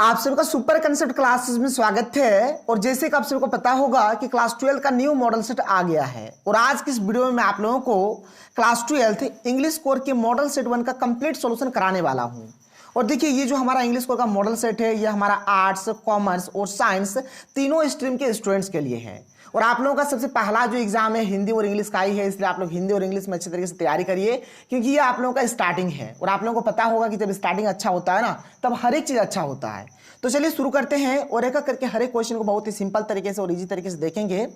आप सभी का सुपर कंसेप्ट क्लासेस में स्वागत है। और जैसे कि आप सभी को पता होगा कि क्लास 12 का न्यू मॉडल सेट आ गया है और आज की इस वीडियो में मैं आप लोगों को क्लास 12 इंग्लिश कोर के मॉडल सेट 1 का कंप्लीट सॉल्यूशन कराने वाला हूं। और देखिए ये जो हमारा इंग्लिश कोर का मॉडल सेट है ये हमारा आर्ट्स, कॉमर्स और साइंस तीनों स्ट्रीम के स्टूडेंट्स के लिए है। और आप लोगों का सबसे पहला जो एग्जाम है हिंदी और इंग्लिश का ही है, इसलिए आप लोग हिंदी और इंग्लिश में अच्छे तरीके से तैयारी करिए क्योंकि ये आप लोगों का स्टार्टिंग है। और आप लोगों को पता होगा कि जब स्टार्टिंग अच्छा होता है ना तब हर एक चीज़ अच्छा होता है। तो चलिए शुरू करते हैं और एक एक करके हर एक क्वेश्चन को बहुत ही सिंपल तरीके से और इजी तरीके से देखेंगे।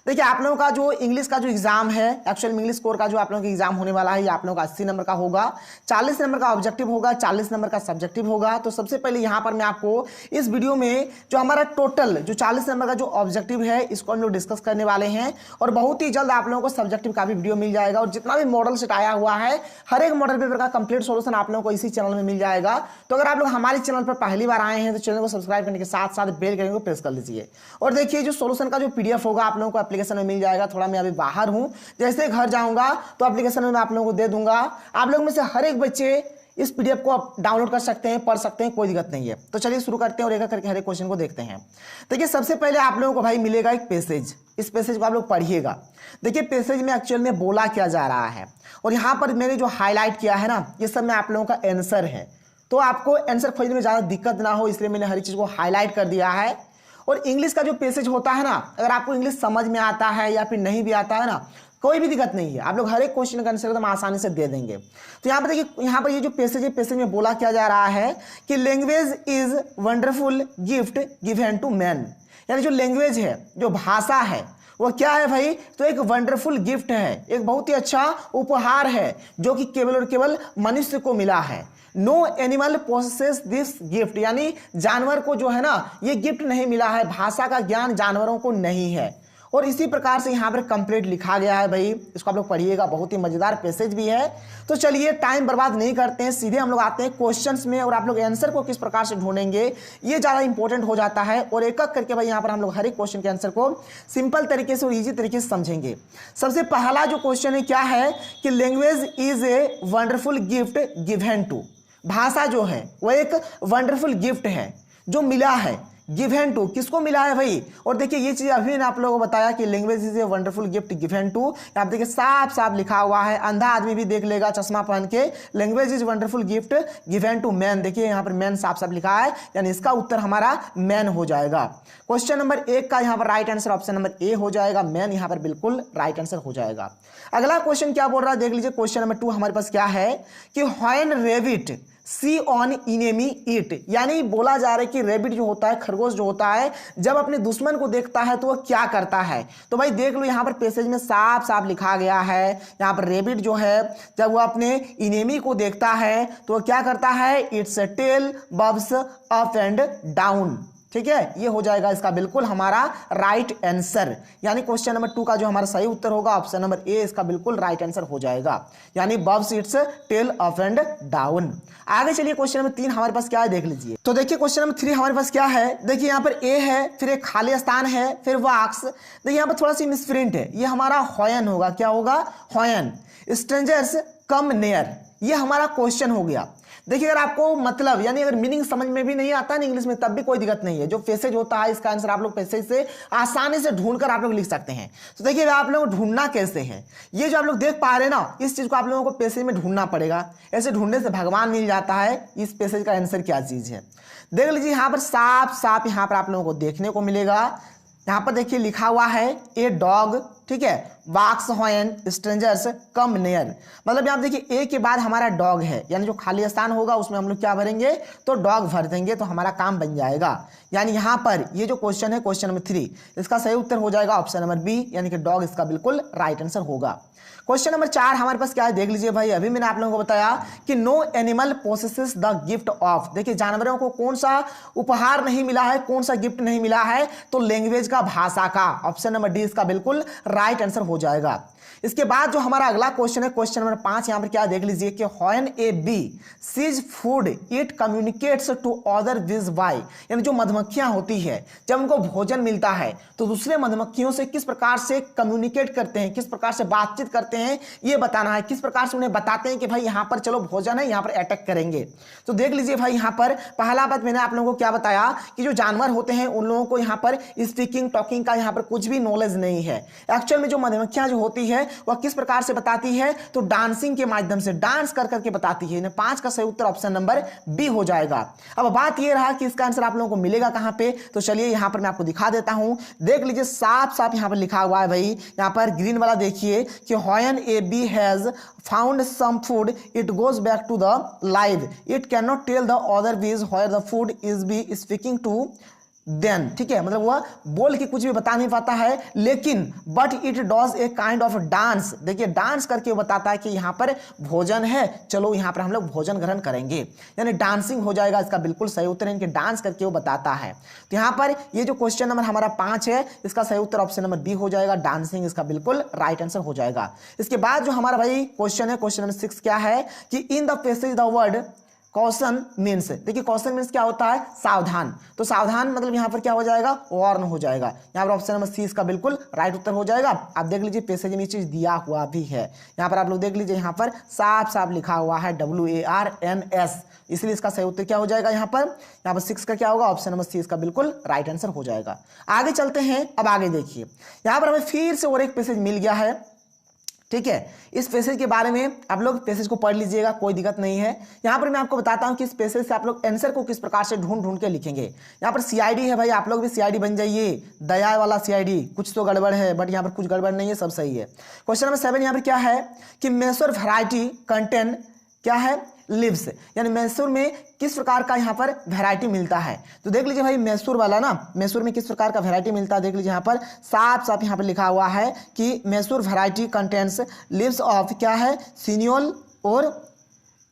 देखिए आप लोगों का जो इंग्लिश का जो एग्जाम है, एक्चुअल इंग्लिश कोर का जो आप लोगों का एग्जाम होने वाला है ये आप लोगों का 80 नंबर का होगा, 40 नंबर का ऑब्जेक्टिव होगा, 40 नंबर का सब्जेक्टिव होगा। तो सबसे पहले यहाँ पर मैं आपको इस वीडियो में जो हमारा टोटल जो 40 नंबर का जो ऑब्जेक्टिव है इसको हम लोग डिस्कस करने वाले हैं। और बहुत ही जल्द आप लोगों को सब्जेक्टिव का भी वीडियो मिल जाएगा और जितना भी मॉडल सेट आया हुआ है हर एक मॉडल पेपर का कंप्लीट सॉल्यूशन आप लोगों को इसी चैनल में मिल जाएगा। तो अगर आप लोग हमारे चैनल पर पहली बार आए हैं तो चैनल को सब्सक्राइब करने के साथ साथ बेल आइकन को प्रेस कर लीजिए। और देखिए जो सॉल्यूशन का जो पीडीएफ होगा आप लोगों को एप्लीकेशन में मिल जाएगा। थोड़ा मैं अभी बाहर हूं, जैसे घर जाऊंगा तो एप्लीकेशन में मैं आप लोगों को दे दूंगा। आप लोग में से हर एक बच्चे इस पीडीएफ को आप डाउनलोड कर सकते हैं, पढ़ सकते हैं, कोई दिक्कत नहीं है। तो चलिए शुरू करते हैं और एक एक करके हर एक क्वेश्चन को देखते हैं। देखिए सबसे पहले आप लोगों को भाई मिलेगा एक पैसेज, इस पैसेज को आप लोग पढ़िएगा। देखिए पैसेज में एक्चुअल में बोला क्या जा रहा है और यहाँ पर मैंने जो हाईलाइट किया है ना ये सब में आप लोगों का आंसर है। तो आपको आंसर खोजने में ज़्यादा दिक्कत ना हो इसलिए मैंने हर चीज़ को हाईलाइट कर दिया है। और इंग्लिश का जो पैसेज होता है ना, अगर आपको इंग्लिश समझ में आता है या फिर नहीं भी आता है ना कोई भी दिक्कत नहीं है, आप लोग हर एक क्वेश्चन का आंसर एकदम आसानी से दे देंगे। तो यहाँ पर देखिए, यहाँ पर ये जो पैसेज है पैसेज में बोला क्या जा रहा है कि language is wonderful gift given to man. यानी जो लैंग्वेज है, जो भाषा है वो क्या है भाई, तो एक वंडरफुल गिफ्ट है, एक बहुत ही अच्छा उपहार है जो कि केवल और केवल मनुष्य को मिला है। No animal possess this gift, यानी जानवर को जो है ना ये गिफ्ट नहीं मिला है, भाषा का ज्ञान जानवरों को नहीं है। और इसी प्रकार से यहाँ पर कंप्लीट लिखा गया है भाई, इसको आप लोग पढ़िएगा, बहुत ही मजेदार पैसेज भी है। तो चलिए टाइम बर्बाद नहीं करते हैं, सीधे हम लोग आते हैं क्वेश्चंस में। और आप लोग आंसर को किस प्रकार से ढूंढेंगे ये ज़्यादा इंपॉर्टेंट हो जाता है। और एक एक करके भाई यहाँ पर हम लोग हर एक क्वेश्चन के आंसर को सिंपल तरीके से और ईजी तरीके से समझेंगे। सबसे पहला जो क्वेश्चन है क्या है कि language is a wonderful gift given to. भाषा जो है वो एक वंडरफुल गिफ्ट है जो मिला है, गिवन टू, किसको मिला है भाई। और देखिए ये चीज अभी मैंने आप लोगों को बताया कि language is a wonderful gift given to. यहाँ देखिए साफ साफ लिखा हुआ है, अंधा आदमी भी देख लेगा चश्मा पहन के। Language is wonderful gift given to man, देखिए यहाँ पर मैन साफ साफ लिखा है, यानी इसका उत्तर हमारा मैन हो जाएगा। क्वेश्चन नंबर 1 का यहाँ पर right answer option number A हो जाएगा, मैन यहाँ पर बिल्कुल राइट आंसर हो जाएगा। अगला क्वेश्चन क्या बोल रहा है देख लीजिए। क्वेश्चन नंबर 2 हमारे पास क्या है कि when rabbit see on enemy it, यानी बोला जा रहा है कि रैबिट जो होता है, खरगोश जो होता है, जब अपने दुश्मन को देखता है तो वह क्या करता है। तो भाई देख लो यहाँ पर पैसेज में साफ साफ लिखा गया है, यहाँ पर रैबिट जो है जब वह अपने इनेमी को देखता है तो वह क्या करता है, its tail bobs up and down. ठीक है, ये हो जाएगा इसका बिल्कुल हमारा राइट आंसर। यानी क्वेश्चन नंबर 2 का जो हमारा सही उत्तर होगा ऑप्शन नंबर ए इसका बिल्कुल राइट आंसर हो जाएगा, यानी bobs its tail up and down. आगे चलिए क्वेश्चन नंबर 3 हमारे पास क्या है देख लीजिए। तो देखिए क्वेश्चन नंबर 3 हमारे पास क्या है, देखिए यहाँ पर ए है, फिर एक खाली स्थान है, फिर वॉक्स। देखिए यहाँ पर थोड़ा सी मिसप्रिंट है, ये हमारा हॉयन होगा, क्या होगा, हॉयन। स्ट्रेंजर्स कम नियर, ये हमारा क्वेश्चन हो गया। देखिए अगर आपको मतलब यानी अगर मीनिंग समझ में भी नहीं आता ना इंग्लिश में तब भी कोई दिक्कत नहीं है, जो पैसेज होता है इसका आंसर आप लोग पैसेज से आसानी से ढूंढकर आप लोग लिख सकते हैं। तो देखिए आप लोगों को ढूंढना कैसे है, ये जो आप लोग देख पा रहे हैं ना इस चीज को आप लोगों को पैसेज में ढूंढना पड़ेगा। ऐसे ढूंढने से भगवान मिल जाता है, इस पैसेज का आंसर क्या चीज है देख लीजिए। यहाँ पर साफ साफ यहाँ पर आप लोगों को देखने को मिलेगा, यहाँ पर देखिए लिखा हुआ है ए डॉग, ठीक है, वॉक्स व्हेन स्ट्रेंजर्स कम नियर। मतलब यहाँ देखिए ए के बाद हमारा डॉग है, यानी जो खाली स्थान होगा उसमें हम लोग क्या भरेंगे, तो डॉग भर देंगे तो हमारा काम बन जाएगा। यानी यहाँ पर ये जो क्वेश्चन है क्वेश्चन नंबर 3 इसका सही उत्तर हो जाएगा ऑप्शन नंबर बी, यानी कि डॉग इसका बिल्कुल राइट आंसर होगा। क्वेश्चन नंबर 4 हमारे पास क्या है देख लीजिए भाई। अभी मैंने आप लोगों को बताया कि no animal possesses the gift of, देखिए जानवरों को कौन सा उपहार नहीं मिला है, कौन सा गिफ्ट नहीं मिला है, तो लैंग्वेज का, भाषा का। ऑप्शन नंबर डी इसका बिल्कुल राइट आंसर हो हो जाएगा। इसके बाद जो हमारा अगला क्वेश्चन है, क्वेश्चन नंबर 5, यहां पर क्या देख लीजिए कि when a bee sees food it communicates to other bees by, यानी जो मधुमक्खियां होती है जब उनको भोजन मिलता है तो दूसरे मधुमक्खियों से किस प्रकार से कम्युनिकेट करते हैं, किस प्रकार से बातचीत करते हैं, ये बताना है। किस प्रकार से उन्हें बताते हैं कि भाई यहां पर चलो भोजन है, यहां पर अटैक करेंगे। तो देख लीजिए भाई, यहां पर पहला बात मैंने आप लोगों को क्या बताया कि जो जानवर होते हैं उन लोगों को यहां पर स्पीकिंग टॉकिंग का यहां पर कुछ भी नॉलेज नहीं है। एक्चुअल में जो मधुमक्खियां जो होती है वह किस प्रकार से बताती है, तो डांसिंग के माध्यम से डांस कर करके बताती है। 5 का सही उत्तर ऑप्शन नंबर बी हो जाएगा। अब बात यह रहा कि इसका आंसर आप लोगों को मिलेगा कहां पे, तो चलिए यहां पर मैं आपको दिखा देता हूं। देख लीजिए साफ साफ यहां पर लिखा हुआ है भाई, यहां पर ग्रीन वाला देखिए कि when a bee has found some food it goes back to the hive, it can not tell the other bees where the food is be speaking to then. ठीक है, मतलब वह बोल के कुछ भी बता नहीं पाता है, लेकिन but it does a kind of dance. देखिए डांस करके वो बताता है कि यहाँ पर भोजन है, चलो यहाँ पर हम लोग भोजन ग्रहण करेंगे, यानी डांसिंग हो जाएगा इसका बिल्कुल सही उत्तर, इनके डांस करके वो बताता है। तो यहाँ पर ये जो क्वेश्चन नंबर हमारा 5 है, इसका सही उत्तर ऑप्शन नंबर बी हो जाएगा, डांसिंग इसका बिल्कुल राइट आंसर हो जाएगा। इसके बाद जो हमारा भाई क्वेश्चन है, क्वेश्चन नंबर 6 क्या है कि in the passage the word caution means. देखिए कॉशन मीन्स क्या होता है, सावधान। तो सावधान मतलब यहां पर क्या हो जाएगा, वार्न हो जाएगा। यहां पर ऑप्शन नंबर सी इसका बिल्कुल राइट उत्तर हो जाएगा। आप देख लीजिए पैसेज में चीज दिया हुआ भी है, यहां पर आप लोग देख लीजिए, यहां पर साफ साफ लिखा हुआ है WARNS, इसलिए इसका सही उत्तर क्या हो जाएगा यहाँ पर 6 का क्या होगा, ऑप्शन नंबर सी इसका बिल्कुल राइट आंसर हो जाएगा। आगे चलते हैं। अब आगे देखिए, यहां पर हमें फिर से और एक पैसेज मिल गया है। ठीक है, इस पैसेज के बारे में आप लोग पैसेज को पढ़ लीजिएगा, कोई दिक्कत नहीं है। यहां पर मैं आपको बताता हूं कि इस पैसेज से आप लोग आंसर को किस प्रकार से ढूंढ ढूंढ के लिखेंगे। यहां पर सीआईडी है भाई, आप लोग भी सीआईडी बन जाइए, दया वाला सीआईडी। कुछ तो गड़बड़ है बट यहां पर कुछ गड़बड़ नहीं है, सब सही है। क्वेश्चन नंबर 7 यहां पर क्या है कि मैसूर वैरायटी कंटेन क्या है, लिव्स, यानी मैसूर में किस प्रकार का यहाँ पर वैरायटी मिलता है। तो देख लीजिए भाई मैसूर वाला ना, मैसूर में किस प्रकार का वैरायटी मिलता है, देख लीजिए यहाँ पर साफ साफ यहाँ पर लिखा हुआ है कि Mysore variety contents lives of क्या है, सिनियोल और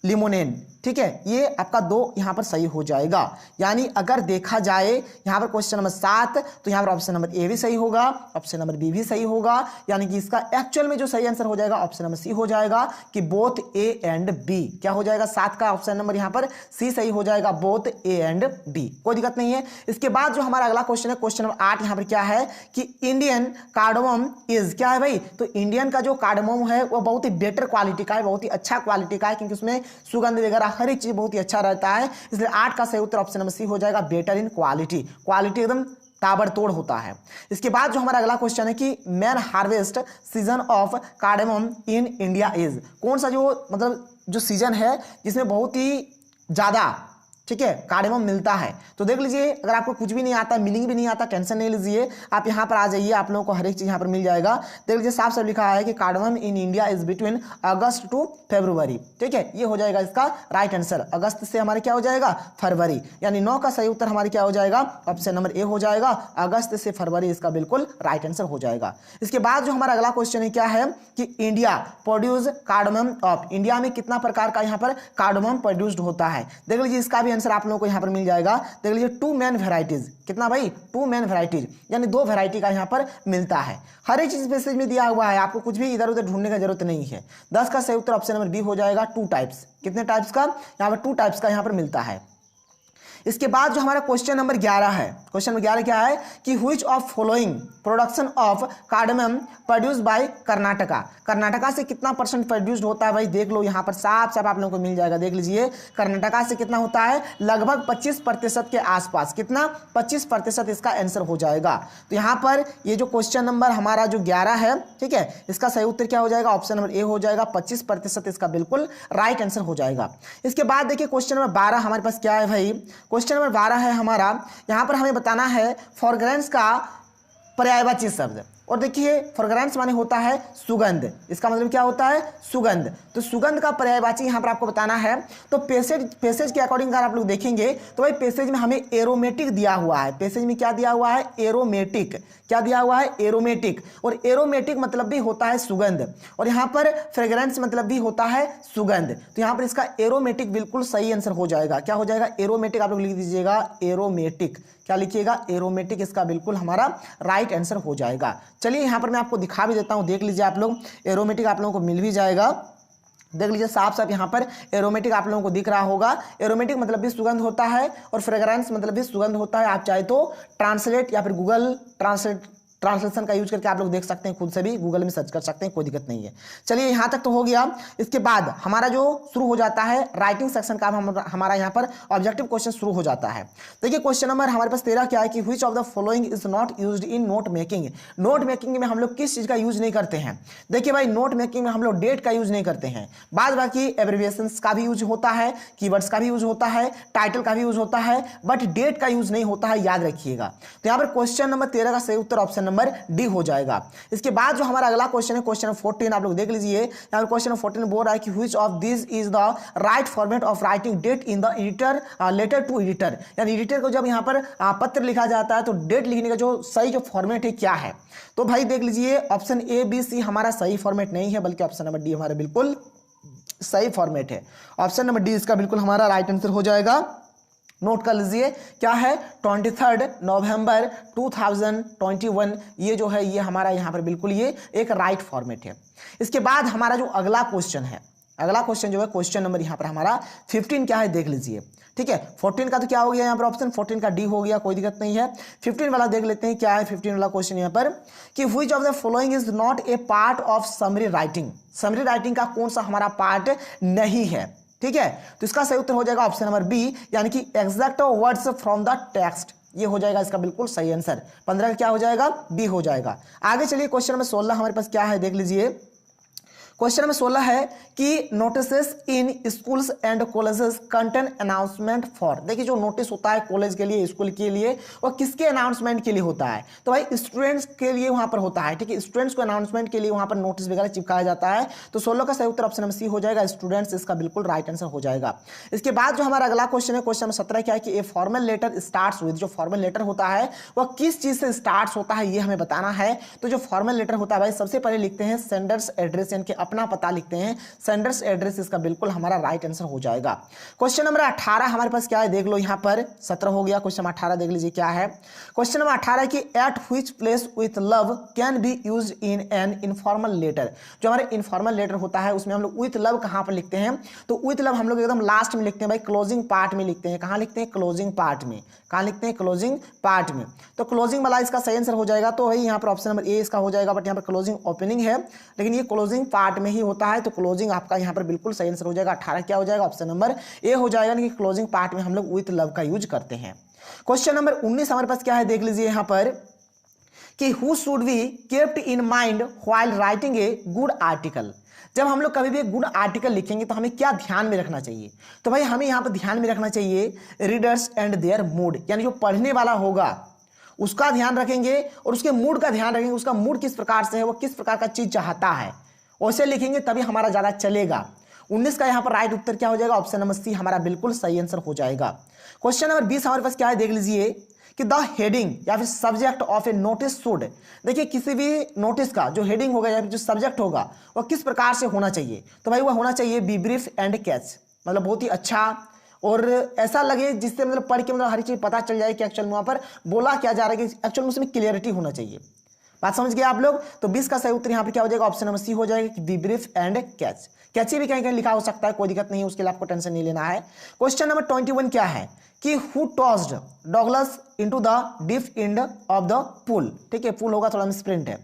लिमोनेन। ठीक है, ये आपका 2 यहाँ पर सही हो जाएगा। यानी अगर देखा जाए यहाँ पर क्वेश्चन नंबर 7, तो यहाँ पर ऑप्शन नंबर ए भी सही होगा, ऑप्शन नंबर बी भी सही होगा, यानी कि इसका एक्चुअल में जो सही आंसर हो जाएगा ऑप्शन नंबर सी हो जाएगा कि बोथ ए एंड बी। क्या हो जाएगा, 7 का ऑप्शन नंबर यहाँ पर सी सही हो जाएगा, बोथ ए एंड बी, कोई दिक्कत नहीं है। इसके बाद जो हमारा अगला क्वेश्चन है, क्वेश्चन नंबर 8, यहाँ पर क्या है कि इंडियन कार्डमम इज क्या है भाई, तो इंडियन का जो कार्डमम है वो बहुत ही बेटर क्वालिटी का है, बहुत ही अच्छा क्वालिटी का है, क्योंकि उसमें सुगंध वगैरह हर एक चीज बहुत ही अच्छा रहता है, इसलिए 8 का सही उत्तर ऑप्शन नंबर सी हो जाएगा, बेटर इन क्वालिटी। क्वालिटी एकदम ताबड़तोड़ होता है। इसके बाद जो हमारा अगला क्वेश्चन है कि man harvest season of cardamom in India is, कौन सा जो मतलब जो सीजन है जिसमें बहुत ही ज्यादा ठीक है कार्डेमम मिलता है। तो देख लीजिए, अगर आपको कुछ भी नहीं आता, मीनिंग भी नहीं आता, टेंशन नहीं लीजिए, आप यहाँ पर आ जाइए, आप लोगों को हर एक चीज यहाँ पर मिल जाएगा। देख लीजिए साफ साफ लिखा है कि cardamom in India is between August to February. ठीक है, ये हो जाएगा इसका राइट आंसर। अगस्त से हमारे क्या हो जाएगा, फरवरी, यानी 9 का सही उत्तर हमारे क्या हो जाएगा, ऑप्शन नंबर ए हो जाएगा, अगस्त से फरवरी इसका बिल्कुल राइट आंसर हो जाएगा। इसके बाद जो हमारा अगला क्वेश्चन है क्या है कि India produce cardamom of, India में कितना प्रकार का यहाँ पर कार्डेमम प्रोड्यूस्ड होता है। देख लीजिए इसका भी आंसर आप लोगों को यहाँ पर मिल जाएगा। देख लीजिए 2 मेन वेराइटीज, कितना भाई 2 मेन वेराइटीज, यानी 2 वेराइटी का यहाँ पर मिलता है। हर एक चीज पैसेज में दिया हुआ है, आपको कुछ भी इधर उधर ढूंढने का जरूरत नहीं है। 10 का सही उत्तर ऑप्शन नंबर बी हो जाएगा, 2 टाइप्स। कितने टाइप्स का, यहाँ पर 2 टाइप्स का यहाँ पर मिलता है। इसके बाद जो हमारा क्वेश्चन नंबर 11 है, क्वेश्चन नंबर 11 क्या है कि which of following production of cardamom produce by Karnataka, Karnataka से कितना परसेंट प्रोड्यूस्ड होता है भाई, देख लो यहाँ पर साफ साफ आप लोगों को मिल जाएगा। देख लीजिए कर्नाटका से कितना होता है, लगभग 25% के आसपास, कितना 25% इसका आंसर हो जाएगा। तो यहाँ पर ये जो क्वेश्चन नंबर हमारा जो 11 है, ठीक है, इसका सही उत्तर क्या हो जाएगा, ऑप्शन नंबर ए हो जाएगा, 25% इसका बिल्कुल राइट आंसर हो जाएगा। इसके बाद देखिए क्वेश्चन नंबर 12 हमारे पास क्या है भाई, क्वेश्चन नंबर 12 है हमारा, यहां पर हमें बताना है फ्रेग्रेंस का पर्यायवाची शब्द। और देखिए फ्रेग्रेंस माने होता है सुगंध, इसका मतलब क्या होता है, सुगंध। तो सुगंध का पर्यायवाची यहाँ पर आपको बताना है। तो पैसेज के अकॉर्डिंग अगर आप लोग देखेंगे तो भाई पैसेज में हमें एरोमेटिक दिया हुआ है। पैसेज में क्या दिया हुआ है, एरोमेटिक। क्या दिया हुआ है, एरोमेटिक। और एरोमेटिक मतलब भी होता है सुगंध, और यहाँ पर फ्रेग्रेंस मतलब भी होता है सुगंध। तो यहाँ पर इसका एरोमेटिक बिल्कुल सही आंसर हो जाएगा। क्या हो जाएगा, एरोमेटिक। आप लोग लिख दीजिएगा एरोमेटिक। क्या लिखिएगा, एरोमेटिक, इसका बिल्कुल हमारा राइट आंसर हो जाएगा। चलिए यहाँ पर मैं आपको दिखा भी देता हूँ, देख लीजिए आप लोग, एरोमेटिक आप लोगों को मिल भी जाएगा। देख लीजिए साफ साफ यहाँ पर एरोमेटिक आप लोगों को दिख रहा होगा। एरोमेटिक मतलब भी सुगंध होता है और फ्रेग्रेंस मतलब भी सुगंध होता है। आप चाहे तो ट्रांसलेट या फिर गूगल ट्रांसलेशन का यूज करके आप लोग देख सकते हैं, खुद से भी गूगल में सर्च कर सकते हैं, कोई दिक्कत नहीं है। चलिए यहाँ तक तो हो गया। इसके बाद हमारा जो शुरू हो जाता है राइटिंग सेक्शन का, हमारा यहाँ पर ऑब्जेक्टिव क्वेश्चन शुरू हो जाता है। देखिए क्वेश्चन नंबर हमारे पास 13 क्या है कि which of the following is not used in note making. Note making में हम लोग किस चीज का यूज नहीं करते हैं? देखिए भाई, नोट मेकिंग में हम लोग डेट का यूज नहीं करते हैं, बाद बाकी एब्रिविएशंस का भी यूज होता है, कीवर्ड्स का भी यूज होता है, टाइटल का भी यूज होता है, बट डेट का यूज नहीं होता है, याद रखिएगा। तो यहाँ पर क्वेश्चन नंबर 13 का सही उत्तर ऑप्शन नंबर डी हो जाएगा। इसके बाद जो हमारा अगला क्वेश्चन है, क्वेश्चन नंबर 14, आप लोग देख लीजिए। यहाँ पर क्वेश्चन नंबर 14 बोल रहा है कि which of this is the right format of writing date in the editor letter to editor. यानी एडिटर को जब यहाँ पर पत्र लिखा जाता है तो डेट लिखने का जो सही जो फॉर्मेट है क्या है? तो भाई देख लीजिए, ऑप्शन ए बी सी हमारा सही फॉर्मेट नहीं है, बल्कि ऑप्शन नंबर डी हमारा बिल्कुल सही फॉर्मेट है। ऑप्शन नंबर डी इसका बिल्कुल हमारा राइट आंसर हो जाएगा। नोट कर लीजिए क्या है, 23 नवंबर 2021, ये जो है ये हमारा यहाँ पर बिल्कुल ये एक राइट फॉर्मेट है। इसके बाद हमारा जो अगला क्वेश्चन है, अगला क्वेश्चन जो है क्वेश्चन नंबर यहाँ पर हमारा 15 क्या है देख लीजिए। ठीक है, 14 का तो क्या हो गया यहाँ पर ऑप्शन, 14 का डी हो गया, कोई दिक्कत नहीं है। 15 वाला देख लेते हैं क्या है 15 वाला क्वेश्चन यहाँ पर कि which of the following is not a part of summary writing. Summary writing का कौन सा हमारा पार्ट नहीं है? ठीक है, तो इसका सही उत्तर हो जाएगा ऑप्शन नंबर बी, यानी कि exact words from the text, ये हो जाएगा इसका बिल्कुल सही आंसर। 15 का क्या हो जाएगा, बी हो जाएगा। आगे चलिए क्वेश्चन नंबर 16 हमारे पास क्या है देख लीजिए। क्वेश्चन नंबर 16 है कि notices in schools and colleges contain announcement for. देखिए जो नोटिस होता है कॉलेज के लिए, स्कूल के लिए, वो किसके अनाउंसमेंट के लिए होता है? तो भाई स्टूडेंट्स के लिए वहां पर होता है। ठीक है, स्टूडेंट्स को अनाउंसमेंट के लिए वहां पर नोटिस वगैरह चिपकाया जाता है। तो 16 का सही उत्तर ऑप्शन नंबर सी हो जाएगा, स्टूडेंट्स, इसका बिल्कुल राइट आंसर हो जाएगा। इसके बाद जो हमारा अगला क्वेश्चन है, क्वेश्चन नंबर 17 क्या है कि a formal letter starts with. जो फॉर्मल लेटर होता है वह किस चीज से स्टार्ट होता है, ये हमें बताना है। तो जो फॉर्मल लेटर होता है भाई, सबसे पहले लिखते हैं सेंडर्स एड्रेस, यानी कि अपना पता लिखते हैं, सेंडर्स एड्रेस, इसका बिल्कुल हमारा राइट आंसर हो जाएगा। क्वेश्चन नंबर 18 हमारे पास क्या है देख लो, यहां पर 17 हो गया, क्वेश्चन नंबर 18 देख लीजिए क्या है। क्वेश्चन नंबर 18 की at which place with love can be used in an informal letter. जो हमारे इनफॉर्मल लेटर होता है उसमें हम लोग विथ लव कहां पर लिखते हैं? तो विथ लव हम लोग एकदम लास्ट में लिखते हैं भाई, क्लोजिंग पार्ट में लिखते हैं। कहां लिखते हैं? क्लोजिंग पार्ट में। कहां लिखते हैं? क्लोजिंग पार्ट में। तो क्लोजिंग वाला इसका सही आंसर हो जाएगा। तो वही यहाँ पर ऑप्शन नंबर ए इसका हो जाएगा, बट यहाँ पर क्लोजिंग ओपनिंग है, लेकिन ये क्लोजिंग पार्ट में ही होता है। तो क्लोजिंग आपका यहाँ पर बिल्कुल सही आंसर हो जाएगा। 18 क्या हो जाएगा? ऑप्शन नंबर ए हो जाएगा, कि क्लोजिंग पार्ट में हम लोग विथ लव का यूज करते हैं। क्वेश्चन नंबर 19 हमारे पास क्या है देख लीजिए यहाँ पर कि who should be kept in mind while writing a good article. जब हम लोग कभी भी गुड आर्टिकल लिखेंगे तो हमें क्या ध्यान में रखना चाहिए? तो भाई हमें यहाँ पर ध्यान में रखना चाहिए रीडर्स एंड देयर मूड, यानी जो पढ़ने वाला होगा उसका ध्यान रखेंगे और उसके मूड का ध्यान रखेंगे। उसका मूड किस प्रकार से है, वो किस प्रकार का चीज चाहता है, वैसे लिखेंगे तभी हमारा ज्यादा चलेगा। 19 का यहाँ पर राइट उत्तर क्या हो जाएगा? ऑप्शन नंबर सी हमारा बिल्कुल सही आंसर हो जाएगा। क्वेश्चन नंबर 20 हमारे पास क्या है देख लीजिए कि द हेडिंग या फिर subject of A notice should. देखिए किसी भी नोटिस का जो हेडिंग होगा या फिर जो सब्जेक्ट होगा वह किस प्रकार से होना चाहिए? तो भाई वह होना चाहिए बी ब्रीफ एंड कैच, मतलब बहुत ही अच्छा और ऐसा लगे जिससे मतलब पढ़ के मतलब हर चीज पता चल जाए कि एक्चुअल में वहां पर बोला क्या जा रहा है, कि एक्चुअल में उसमें क्लियरिटी होना चाहिए। बात समझ गए आप लोग? तो 20 का सही उत्तर यहाँ पर क्या हो जाएगा? ऑप्शन नंबर सी हो जाएगा कि बी ब्रीफ एंड कैच। कैची भी कहीं कहीं लिखा हो सकता है, कोई दिक्कत नहीं है, उसके लिए आपको टेंशन नहीं लेना है। क्वेश्चन नंबर 21 क्या है कि who tossed Douglas into the deep end of the pool. ठीक है, पूल होगा थोड़ा मिसप्रिंट है,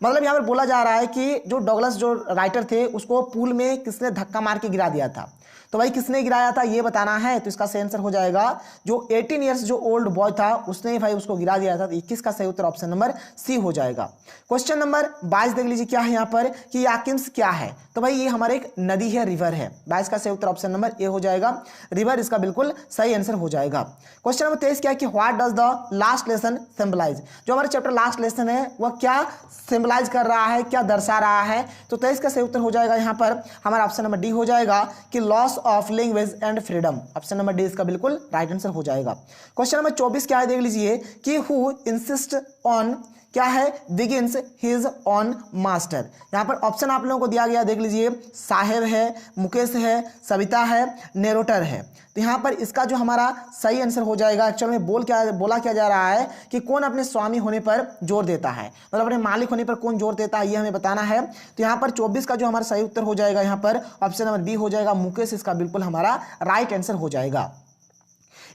मतलब यहाँ पर बोला जा रहा है कि जो डॉगलस जो राइटर थे उसको पूल में किसने धक्का मार के गिरा दिया था। तो भाई किसने गिराया था ये बताना है। तो इसका सही आंसर हो जाएगा जो 18 इयर्स जो ओल्ड बॉय था उसने ही भाई उसको गिरा दिया था। तो 21 का सही उत्तर ऑप्शन नंबर सी हो जाएगा। क्वेश्चन नंबर 22 देख लीजिए क्या है यहाँ पर कि याकिन्स क्या है। तो भाई ये हमारे एक नदी है, रिवर है। 22 का सही उत्तर ऑप्शन नंबर ए हो जाएगा, रिवर, इसका बिल्कुल सही आंसर हो जाएगा। क्वेश्चन नंबर 23 क्या है कि what does the last lesson symbolize. जो हमारे चैप्टर लास्ट लेसन है वह क्या सिंबलाइज कर रहा है, क्या दर्शा रहा है। तो 23 का सही उत्तर हो जाएगा यहाँ पर हमारा ऑप्शन नंबर डी हो जाएगा कि loss of language and freedom. Option number D इसका बिल्कुल राइट आंसर हो जाएगा। क्वेश्चन नंबर 24 क्या है देख लीजिए कि हु इंसिस्ट ऑन क्या है, बिगिंस हिज ऑन मास्टर। यहाँ पर ऑप्शन आप लोगों को दिया गया, देख लीजिए, साहेब है, मुकेश है, सविता है, नेरोटर है। तो यहाँ पर इसका जो हमारा सही आंसर हो जाएगा, एक्चुअल में बोला क्या जा रहा है कि कौन अपने स्वामी होने पर जोर देता है, मतलब अपने मालिक होने पर कौन जोर देता है, ये हमें बताना है। तो यहाँ पर 24 का जो हमारा सही उत्तर हो जाएगा, यहाँ पर ऑप्शन नंबर बी हो जाएगा, मुकेश इसका बिल्कुल हमारा राइट आंसर हो जाएगा।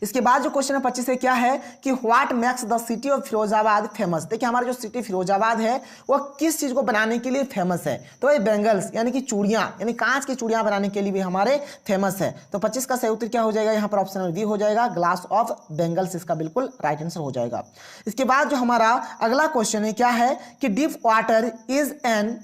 इसके बाद जो क्वेश्चन नंबर 25 है क्या है कि what makes the city of Firozabad famous. देखिए हमारा जो सिटी फिरोजाबाद है वो किस चीज को बनाने के लिए फेमस है, तो ये बेंगल्स यानी कि चूड़ियां, यानी कांच की चूड़ियां बनाने के लिए भी हमारे फेमस है। तो 25 का सही उत्तर क्या हो जाएगा, यहाँ पर ऑप्शन नंबर बी हो जाएगा, ग्लास ऑफ बेंगल्स इसका बिल्कुल राइट आंसर हो जाएगा। इसके बाद जो हमारा अगला क्वेश्चन है क्या है कि deep water is an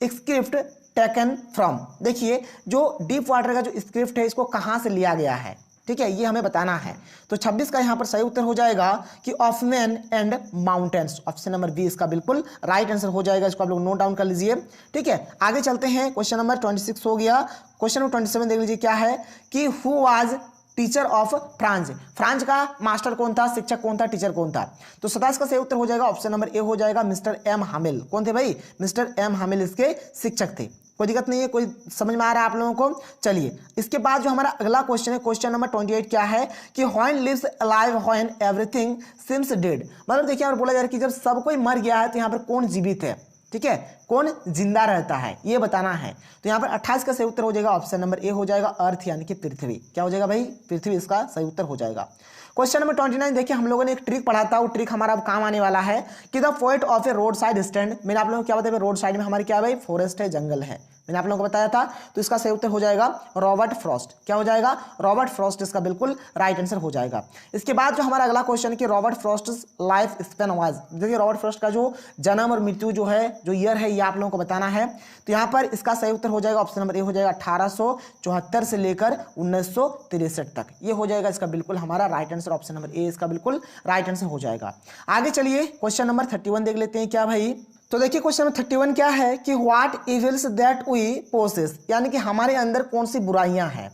script taken from. देखिए जो डीप वाटर का जो स्क्रिप्ट है इसको कहां से लिया गया है, ठीक है, ये हमें बताना है। तो 26 का यहाँ पर सही उत्तर हो जाएगा कि of man and mountains, option number B इसका बिल्कुल राइट आंसर हो जाएगा। इसको आप लोग नोट डाउन कर लीजिए, ठीक है। आगे चलते हैं, क्वेश्चन नंबर 26 हो गया। क्वेश्चन नंबर 27 देख लीजिए क्या है कि who was teacher of France. France का मास्टर कौन था, शिक्षक कौन था, टीचर कौन था। तो 27 का सही उत्तर हो जाएगा, ऑप्शन नंबर ए हो जाएगा, मिस्टर एम हामिल। कौन थे भाई, मिस्टर एम हामिल इसके शिक्षक थे। कोई दिक्कत नहीं है, कोई समझ में आ रहा है आप लोगों को। चलिए इसके बाद जो हमारा अगला क्वेश्चन है, क्वेश्चन नंबर 28 क्या है कि when lives alive when everything seems dead. मतलब देखिए यहाँ पर बोला जा रहा है कि जब सब कोई मर गया है तो यहाँ पर कौन जीवित है, ठीक है, कौन जिंदा रहता है, ये बताना है। तो यहाँ पर 28 का सही उत्तर हो जाएगा, ऑप्शन नंबर ए हो जाएगा, अर्थ यानी कि पृथ्वी। क्या हो जाएगा भाई, पृथ्वी इसका सही उत्तर हो जाएगा। क्वेश्चन नंबर 29 देखिए हम लोगों ने एक ट्रिक पढ़ा था, वो ट्रिक हमारा अब काम आने वाला है कि the poet of A road side stand. मैंने आप लोगों को क्या बताया, रोड साइड में हमारी क्या भाई, फॉरेस्ट है, जंगल है, मैंने आप लोगों को बताया था। तो इसका सही उत्तर हो जाएगा रॉबर्ट फ्रॉस्ट। क्या हो जाएगा, रॉबर्ट फ्रॉस्ट इसका बिल्कुल राइट आंसर हो जाएगा। इसके बाद जो हमारा अगला क्वेश्चन है कि Robert Frost life span was. देखिए रॉबर्ट फ्रॉस्ट का जो जन्म और मृत्यु जो है, जो ईयर है, ये आप लोगों को बताना है। तो यहाँ पर इसका सही उत्तर हो जाएगा, ऑप्शन नंबर ए हो जाएगा, 1874 से लेकर 1963 तक, ये हो जाएगा इसका बिल्कुल हमारा right answer, option number A इसका बिल्कुल राइट आंसर हो जाएगा। आगे चलिए क्वेश्चन नंबर 31 देख लेते हैं क्या भाई। तो देखिए क्वेश्चन नंबर 31 क्या है कि what evils that we possess, यानी कि हमारे अंदर कौन सी बुराइयां हैं।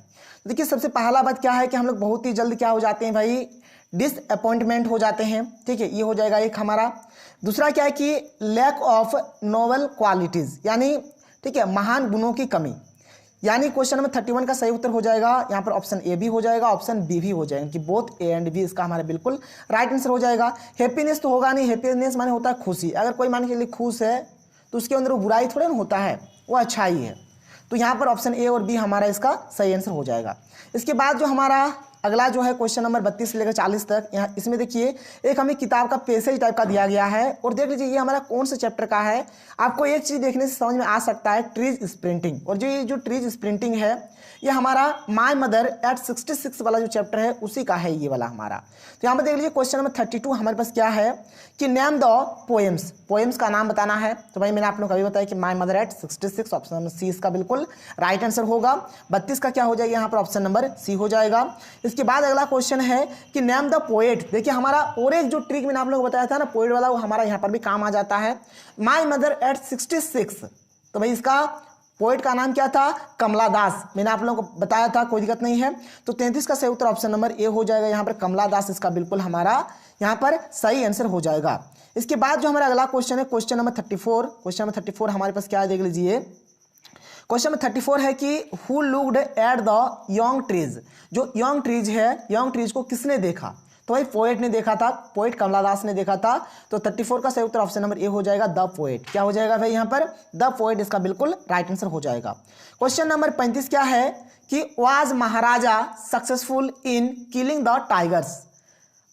देखिए सबसे पहला बात क्या है कि हम लोग बहुत ही जल्द क्या हो जाते हैं भाई, डिसअपॉइंटमेंट हो जाते हैं, ठीक है, ये हो जाएगा एक हमारा। दूसरा क्या है कि लैक ऑफ नोबल क्वालिटीज, यानी ठीक है, महान गुणों की कमी। यानी क्वेश्चन नंबर 31 का सही उत्तर हो जाएगा यहाँ पर ऑप्शन ए भी हो जाएगा, ऑप्शन बी भी हो जाएगा कि बोथ ए एंड बी इसका हमारा बिल्कुल राइट आंसर हो जाएगा। हैप्पीनेस तो होगा नहीं, हैप्पीनेस माने होता है खुशी। अगर कोई मान के लिए खुश है तो उसके अंदर वो बुराई थोड़ा ना होता है, वो अच्छाई है। तो यहाँ पर ऑप्शन ए और बी हमारा इसका सही आंसर हो जाएगा। इसके बाद जो हमारा अगला जो है क्वेश्चन नंबर 32 से लेकर 40 तक, यहाँ इसमें देखिए एक हमें किताब का पैसेज टाइप का दिया गया है और देख लीजिए ये हमारा कौन से चैप्टर का है। आपको एक चीज देखने से समझ में आ सकता है, ट्रीज स्प्रिंटिंग। और जो ट्रीज स्प्रिंटिंग है ये हमारा माय मदर एट 66 वाला जो चैप्टर है उसी का है ये वाला हमारा। तो यहाँ पर देख लीजिए क्वेश्चन नंबर 32 हमारे पास क्या है कि नेम द पोएम्स, पोएम्स का नाम बताना है। तो भाई मैंने आप लोग को अभी बताया कि my mother at 66, option number C इसका बिल्कुल राइट आंसर होगा। 32 का क्या हो जाएगा यहाँ पर ऑप्शन नंबर सी हो जाएगा। इसके बाद अगला क्वेश्चन है कि नेम द पोएट। देखिए हमारा और एक जो ट्रिक मैंने आप लोगों को बताया था ना पोएट वाला, वो हमारा यहाँ पर भी काम आ जाता है। माय मदर एट 66, तो भाई इसका पोएट का नाम क्या था, कमला दास। मैंने आप लोगों को बताया था, कोई दिक्कत नहीं है। तो 33 का सही उत्तर ऑप्शन नंबर ए हो जाएगा, यहाँ पर कमला दास इसका बिल्कुल हमारा यहाँ पर सही आंसर हो जाएगा। इसके बाद जो हमारा अगला क्वेश्चन है क्वेश्चन नंबर 34। क्वेश्चन नंबर 34 हमारे पास क्या है देख लीजिए। क्वेश्चन नंबर 34 है कि who looked at the young trees. जो यंग ट्रीज है, यंग ट्रीज को किसने देखा, तो भाई पोएट ने देखा था, पोएट कमला दास ने देखा था। तो 34 का सही उत्तर ऑप्शन नंबर ए हो जाएगा, द पोएट। क्या हो जाएगा भाई यहाँ पर, द पोएट इसका बिल्कुल राइट आंसर हो जाएगा। क्वेश्चन नंबर 35 क्या है कि was Maharaja successful in killing the tigers.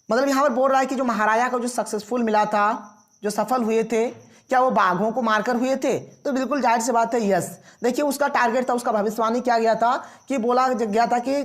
मतलब यहाँ पर बोल रहा है कि जो महाराजा को जो सक्सेसफुल मिला था, जो सफल हुए थे, क्या वो बाघों को मारकर हुए थे। तो बिल्कुल जाहिर सी बात है यस। देखिए उसका टारगेट था, उसका भविष्यवाणी किया गया था कि बोला गया था कि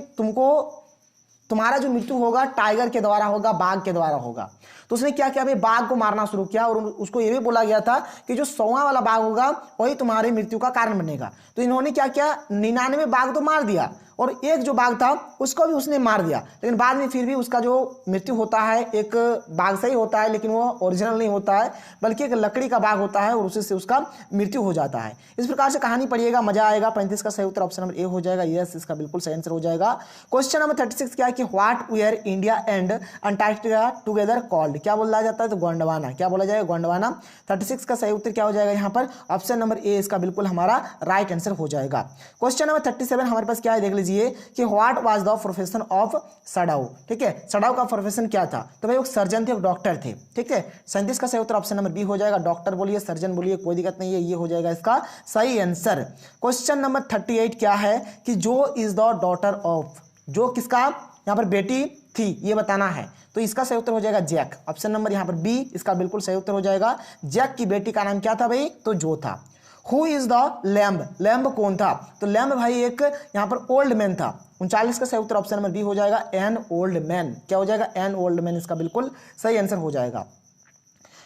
तुम्हारा जो मृत्यु होगा टाइगर के द्वारा होगा, बाघ के द्वारा होगा। तो उसने क्या किया भाई, बाघ को मारना शुरू किया और उसको ये भी बोला गया था कि जो 100वां वाला बाघ होगा वही तुम्हारी मृत्यु का कारण बनेगा। तो इन्होंने क्या किया, 99 बाघ तो मार दिया और एक जो बाघ था उसको भी उसने मार दिया, लेकिन बाद में फिर भी उसका जो मृत्यु होता है एक बाघ से ही होता है, लेकिन वो ओरिजिनल नहीं होता है बल्कि एक लकड़ी का बाघ होता है और उसी से उसका मृत्यु हो जाता है। इस प्रकार से कहानी पढ़िएगा, मजा आएगा। 35 का सही उत्तर ऑप्शन नंबर ए हो जाएगा। यस, इसका बिल्कुल सही आंसर हो जाएगा। क्वेश्चन नंबर 36 क्या है कि what were India and Antarctica together called, क्या बोला जाता है? तो गोंडवाना। क्या बोला जाएगा? गोंडवाना। 36 का सही उत्तर क्या हो जाएगा यहाँ पर? ऑप्शन नंबर ए इसका बिल्कुल हमारा राइट आंसर हो जाएगा। क्वेश्चन नंबर 37 हमारे पास क्या है देख लीजिए कि what was the profession of Sadau. ठीक है, सडाऊ का प्रोफेशन क्या था? तो भाई वो सर्जन थे, डॉक्टर थे। ठीक है, 37 का सही उत्तर ऑप्शन नंबर बी हो जाएगा। डॉक्टर बोलिए, सर्जन बोलिए, कोई दिक्कत नहीं है, ये हो जाएगा इसका सही आंसर। क्वेश्चन नंबर 38 क्या है कि जो इज द डॉटर ऑफ, जो किसका यहाँ पर बेटी थी ये बताना है, तो इसका सही उत्तर हो जाएगा जैक। ऑप्शन नंबर यहाँ पर बी इसका बिल्कुल सही उत्तर हो जाएगा। जैक की बेटी का नाम क्या था भाई? तो जो था। Who is the lamb, lamb कौन था? तो लैम्ब भाई एक यहाँ पर ओल्ड मैन था। 39 का सही उत्तर ऑप्शन नंबर बी हो जाएगा, एन ओल्ड मैन। क्या हो जाएगा? एन ओल्ड मैन, इसका बिल्कुल सही आंसर हो जाएगा।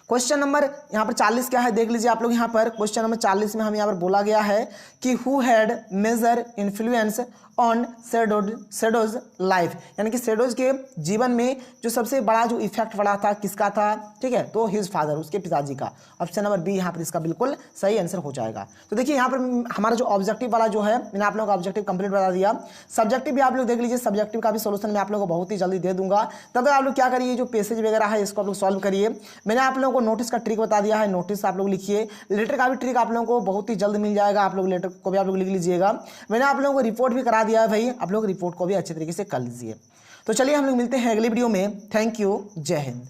क्वेश्चन नंबर यहाँ पर 40 क्या है देख लीजिए आप लोग। यहाँ पर क्वेश्चन नंबर 40 में हमें यहाँ पर बोला गया है कि who had major influence on shadows life, यानी कि शेडोज के जीवन में जो सबसे बड़ा जो इफेक्ट पड़ा था किसका था? ठीक है, तो हिज फादर, उसके पिताजी का। ऑप्शन नंबर बी यहाँ पर इसका बिल्कुल सही आंसर हो जाएगा। तो देखिए यहाँ पर हमारा जो ऑब्जेक्टिव वाला जो है, मैंने आप लोगों को ऑब्जेक्टिव कंप्लीट बता दिया। सब्जेक्टिव भी आप लोग देख लीजिए, सब्जेक्टिव का भी सोल्यूशन मैं आप लोगों को बहुत ही जल्दी दे दूंगा। तब तक आप लोग क्या करिए, जो पेसेज वगैरह है इसको आप लोग सॉल्व करिए। मैंने आप लोगों को नोटिस का ट्रिक बता दिया है, नोटिस आप लोग लिखिए। लेटर का भी ट्रिक आप लोगों को बहुत ही जल्द मिल जाएगा, आप लोग लेटर को भी आप लोग लिख लीजिएगा। मैंने आप लोगों को रिपोर्ट भी करा दिया है भाई, आप लोग रिपोर्ट को भी अच्छे तरीके से कर लीजिए। तो चलिए हम लोग मिलते हैं अगली वीडियो में। थैंक यू, जय हिंद।